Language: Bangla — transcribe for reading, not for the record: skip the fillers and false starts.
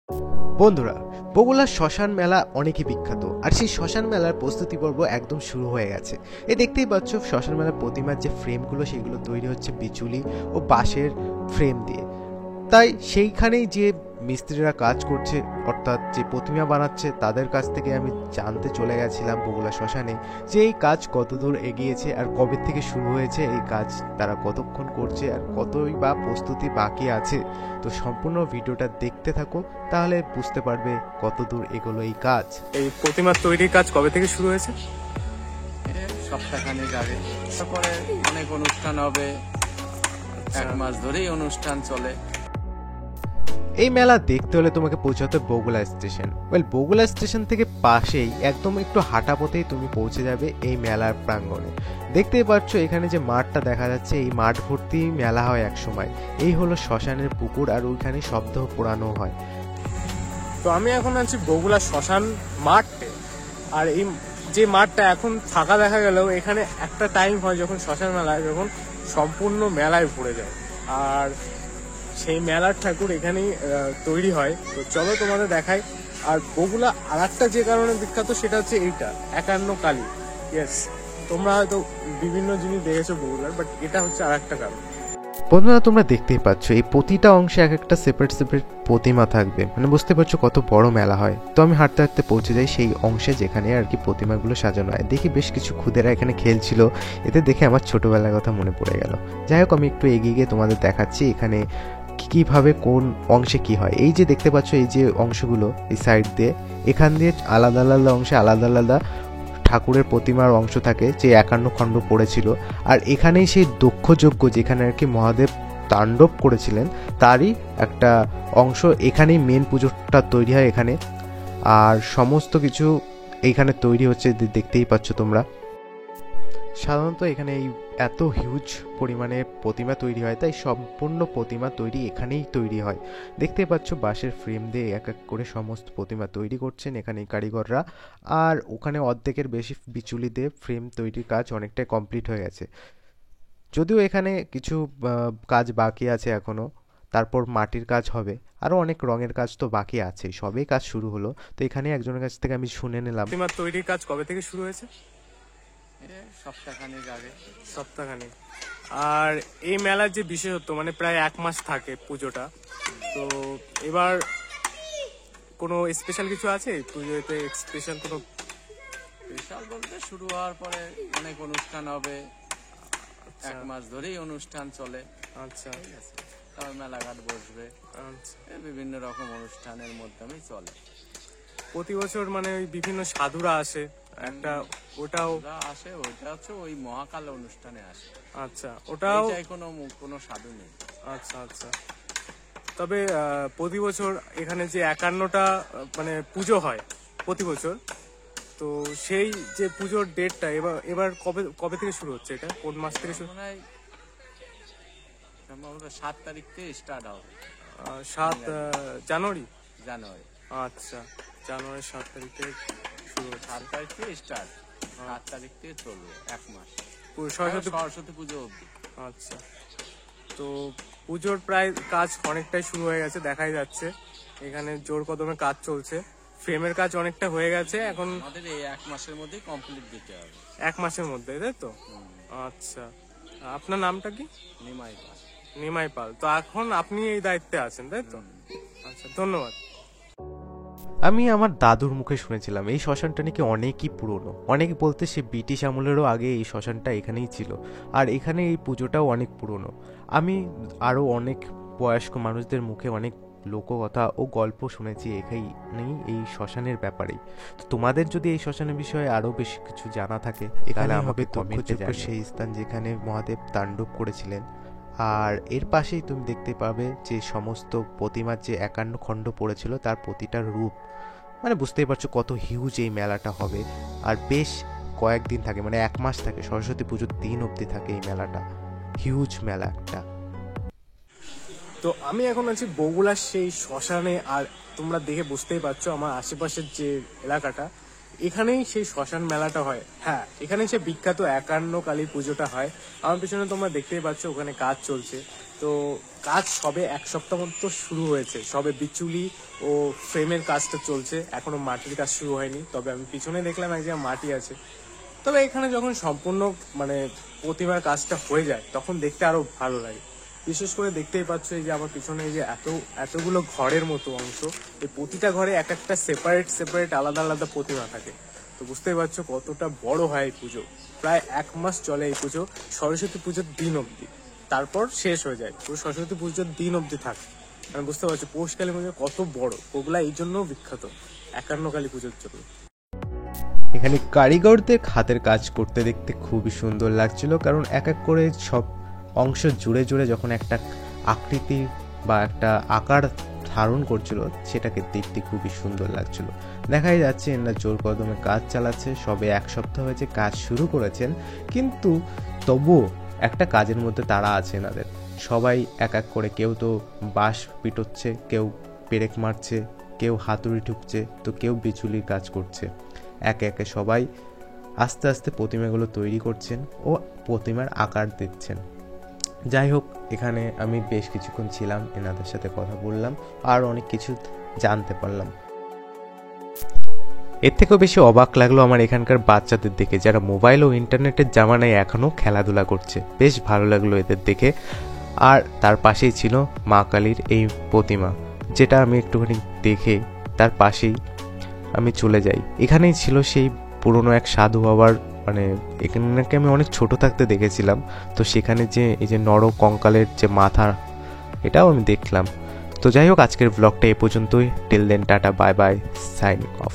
বন্ধুরা, বগুড়ার শ্মশান মেলা অনেকই বিখ্যাত, আর সেই শ্মশান মেলার প্রস্তুতি পর্ব একদম শুরু হয়ে গেছে। দেখতেই পাচ্ছ শ্মশান মেলার প্রতিমার যে ফ্রেমগুলো সেগুলো তৈরি হচ্ছে বিচুলি ও বাঁশের ফ্রেম দিয়ে। তাই সেইখানেই যে মিস্ত্রিরা কাজ করছে, অর্থাৎ যে প্রতিমা বানাচ্ছে, তাদের কাছ থেকে আমি জানতে চলে গেছিলাম বগুড়া শ্মশানে যে এই কাজ কতদূর এগিয়েছে আর কবে থেকে শুরু হয়েছে এই কাজ, তারা কতক্ষণ করছে আর কতই বা প্রস্তুতি বাকি আছে। তো সম্পূর্ণ ভিডিওটা দেখতে থাকো, তাহলে বুঝতে পারবে কতদূর এগোলো এই কাজ। এই প্রতিমার তৈরির কাজ কবে থেকে শুরু হয়েছে? সপ্তাহখানেক আগে। তারপরে অনেক অনুষ্ঠান হবে, 1 মাস ধরেই অনুষ্ঠান চলে। এই মেলা দেখতে হলে তোমাকে পৌঁছাতে বগুড়া স্টেশন। বগুড়া স্টেশন থেকে পাশেই একদম একটু হাঁটা পথেই তুমি পৌঁছে যাবে এই মেলার প্রাঙ্গণে। দেখতেই পাচ্ছ এখানে যে মাঠটা দেখা যাচ্ছে, এই মাঠ ভর্তি মেলা হয় এক সময়। এই হলো শ্মশানের পুকুর, আর ওইখানে শব্দ পোড়ানো হয়। তো আমি এখন আছি বগুড়া শ্মশান মাঠে, আর এই যে মাঠটা এখন ফাঁকা দেখা গেলেও এখানে একটা টাইম হয় যখন শ্মশান মেলায়, যখন সম্পূর্ণ মেলায় ভরে যায়, আর সেই মেলার ঠাকুর এখানেই তৈরি হয়। তো চলো তোমাদের দেখাই। আর বগুড়া আর একটা যে কারণে বিখ্যাত সেটা হচ্ছে এইটা, 51 কালী। ইয়েস, তোমরা হয়তো বিভিন্ন জিনিস দেখেছো বগুড়ার, বাট এটা হচ্ছে আর একটা কারণ। বন্ধুরা, তোমরা দেখতেই পাচ্ছ এই প্রতিটা অংশে এক একটা সেপারেট সেপারেট প্রতিমা থাকবে, বুঝতে পারছো কত বড় মেলা হয়। তো আমি হাঁটতে হাঁটতে পৌঁছে যাই সেই অংশে যেখানে আর কি প্রতিমাগুলো সাজানো হয়। দেখি বেশ কিছু খুদেরা এখানে খেলছিল, এতে দেখে আমার ছোটবেলার কথা মনে পড়ে গেল। যাই হোক, আমি একটু এগিয়ে গিয়ে তোমাদের দেখাচ্ছি এখানে কিভাবে কোন অংশে কি হয়। এই যে দেখতে পাচ্ছ এই যে অংশগুলো, এই সাইড দিয়ে এখান দিয়ে আলাদা আলাদা অংশে আলাদা আলাদা ঠাকুরের প্রতিমার অংশ থাকে, যে 51 খণ্ড পড়েছিল। আর এখানেই সেই দক্ষযজ্ঞ, যেখানে আর কি মহাদেব তাণ্ডব করেছিলেন, তারই একটা অংশ। এখানেই মেন পুজোটা তৈরি হয় এখানে, আর সমস্ত কিছু এইখানে তৈরি হচ্ছে, দেখতেই পাচ্ছ তোমরা। সাধারণত এখানে এই এত হিউজ পরিমাণে প্রতিমা তৈরি হয়, তাই সম্পূর্ণ প্রতিমা তৈরি এখানেই তৈরি হয়। দেখতে পাচ্ছ বাঁশের ফ্রেম দিয়ে এক এক করে সমস্ত প্রতিমা তৈরি করছেন এখানে কারিগররা। আর ওখানে অর্ধেকের বেশি বিচুলি দিয়ে ফ্রেম তৈরির কাজ অনেকটাই কমপ্লিট হয়ে গেছে, যদিও এখানে কিছু কাজ বাকি আছে এখনো। তারপর মাটির কাজ হবে, আরও অনেক রঙের কাজ তো বাকি আছে, সবেই কাজ শুরু হলো। তো এখানে একজনের কাছ থেকে আমি শুনে নিলাম প্রতিমার তৈরির কাজ কবে থেকে শুরু হয়েছে। সপ্তাহখানেক আগে। সপ্তাহখানেক। আর এই মেলার যে বিশেষত্ব, প্রায় 1 মাস থাকে পুজোটা। তো এবার কোনো স্পেশাল কিছু আছে পুজোতে? স্পেশাল কোনো স্পেশাল বলতে শুরু হওয়ার পরে অনেক অনুষ্ঠান হবে, 1 মাস ধরেই অনুষ্ঠান চলে। আচ্ছা, ঠিক আছে, তারপর মেলাঘাট বসবে। আচ্ছা। বিভিন্ন রকম অনুষ্ঠানের মাধ্যমেই চলে। প্রতি বছর ওই বিভিন্ন সাধুরা আসে একটা, ওটাও আসে। ওইটা হচ্ছে ওই মহাকাল অনুষ্ঠানে আসে। আচ্ছা, ওটাও কোনো সাধু নেই। আচ্ছা আচ্ছা। তবে প্রতি বছর এখানে যে 51টা পুজো হয় প্রতি বছর, তো সেই যে পুজোর ডেটটা এবার এবার কবে কবে থেকে শুরু হচ্ছে? এটা কোন মাস থেকে শুরু? 7 তারিখ থেকে স্টার্ট হবে। 7 জানুয়ারি। আচ্ছা, জানুয়ারি 7 তারিখ থেকে শুরু হচ্ছে। 7 তারিখ থেকে স্টার্ট, 7 তারিখ থেকে চলবে 1 মাস, সরস্বতী পুজো অবধি। আচ্ছা, তো পুজোর প্রায় কাজ অনেকটাই শুরু হয়ে গেছে, দেখাই যাচ্ছে এখানে জোর কদমে কাজ চলছে। ফ্রেমের কাজ অনেকটা হয়ে গেছে, এখন আমাদের এই 1 মাসের মধ্যে কমপ্লিট দিতে হবে। 1 মাসের মধ্যে, তাই তো? আচ্ছা, আপনার নামটা কি? নিমাই পাল। নিমাই পাল। তো এখন আপনি এই দায়িত্বে আছেন, তাই তো? আচ্ছা, ধন্যবাদ। আমি আমার দাদুর মুখে শুনেছিলাম এই শ্মশানটা নাকি অনেকই পুরনো, অনেক বলতে সে ব্রিটিশ আমলেরও আগে এই শ্মশানটা এখানেই ছিল, আর এখানে এই পুজোটাও অনেক পুরনো। আমি আরও অনেক বয়স্ক মানুষদের মুখে অনেক লোককথা ও গল্প শুনেছি এখানেই এই শ্মশানের ব্যাপারেই। তো তোমাদের যদি এই শ্মশানের বিষয়ে আরও বেশি কিছু জানা থাকে, তাহলে আমাকে দক্ষযজ্ঞ সেই স্থান যেখানে মহাদেব তাণ্ডব করেছিলেন। আর এর পাশেই তুমি দেখতে পাবে যে সমস্ত প্রতিমার যে 51 খণ্ড পড়েছিল তার প্রতিটা রূপ। বুঝতেই পারছো কত হিউজ এই মেলাটা হবে, আর বেশ কয়েকদিন থাকে, 1 মাস থাকে, সরস্বতী পুজোর দিন অবধি থাকে এই মেলাটা। হিউজ মেলা একটা। তো আমি এখন আছি বগুড়ার সেই শ্মশানে, আর তোমরা দেখে বুঝতেই পারছো আমার আশেপাশের যে এলাকাটা, এখানেই সেই শ্মশান মেলাটা হয়। হ্যাঁ, এখানে সে বিখ্যাত 51 কালী পুজোটা হয়। আমার পিছনে তোমরা দেখতেই পাচ্ছ ওখানে কাজ চলছে। তো কাজ সবে 1 সপ্তাহ মতো শুরু হয়েছে, সবে বিচুলি ও ফ্রেমের কাজটা চলছে, এখনো মাটির কাজ শুরু হয়নি। তবে আমি পিছনে দেখলাম এক জায়গায় মাটি আছে। তবে এখানে যখন সম্পূর্ণ মানে প্রতিমার কাজটা হয়ে যায় তখন দেখতে আরো ভালো লাগে। বিশেষ করে দেখতেই পাচ্ছ এই যে আমার পিছনে এই যে এতগুলো ঘরের মতো অংশ, এই প্রতিটা ঘরে এক একটা সেপারেট আলাদা আলাদা প্রতিমা থাকে। তো বুঝতেই পারছো কতটা বড় হয় এই পুজো। প্রায় 1 মাস চলে এই পুজো, সরস্বতী পুজোর দিন অবধি, তারপর শেষ হয়ে যায়। পুরো সরস্বতী পুজোর দিন অবধি থাকে। আমি বুঝতে পারছি পৌষ কালী পুজো কত বড়। ওগুলা এই জন্যও বিখ্যাত, 51 কালী পুজোর জন্য। এখানে কারিগরদের হাতের কাজ করতে দেখতে খুবই সুন্দর লাগছিল, কারণ এক এক করে সব অংশ জুড়ে জুড়ে যখন একটা আকৃতি বা একটা আকার ধারণ করছিল সেটাকে দেখতে খুবই সুন্দর লাগছিল। দেখাই যাচ্ছে এনারা জোর কদমে কাজ চালাচ্ছে, সবে 1 সপ্তাহ হয়েছে কাজ শুরু করেছেন, কিন্তু তবুও একটা কাজের মধ্যে তারা আছে এনাদের। সবাই এক এক করে, কেউ তো বাঁশ পিটোচ্ছে, কেউ পেরেক মারছে, কেউ হাতুড়ি ঠুকছে, তো কেউ বিচুলির কাজ করছে। একে একে সবাই আস্তে আস্তে প্রতিমাগুলো তৈরি করছেন ও প্রতিমার আকার দিচ্ছেন। যাই হোক, এখানে আমি বেশ কিছুক্ষণ ছিলাম, এনাদের সাথে কথা বললাম আর অনেক কিছু জানতে পারলাম। এর থেকেও বেশি অবাক লাগলো আমার এখানকার বাচ্চাদের দেখে, যারা মোবাইল ও ইন্টারনেটের জামানায় এখনও খেলাধুলা করছে। বেশ ভালো লাগলো এদের দেখে। আর তার পাশেই ছিল মা কালীর এই প্রতিমা, যেটা আমি একটুখানি দেখে তার পাশেই আমি চলে যাই। এখানেই ছিল সেই পুরনো এক সাধু বাবার, মানে এখানকে আমি অনেক ছোট থাকতে দেখেছিলাম, তো সেখানে যে এই যে নর কঙ্কালের যে মাথা, এটাও আমি দেখলাম। তো যাই হোক, আজকের ব্লগটা এ পর্যন্তই। Till then, tata, bye bye, signing of.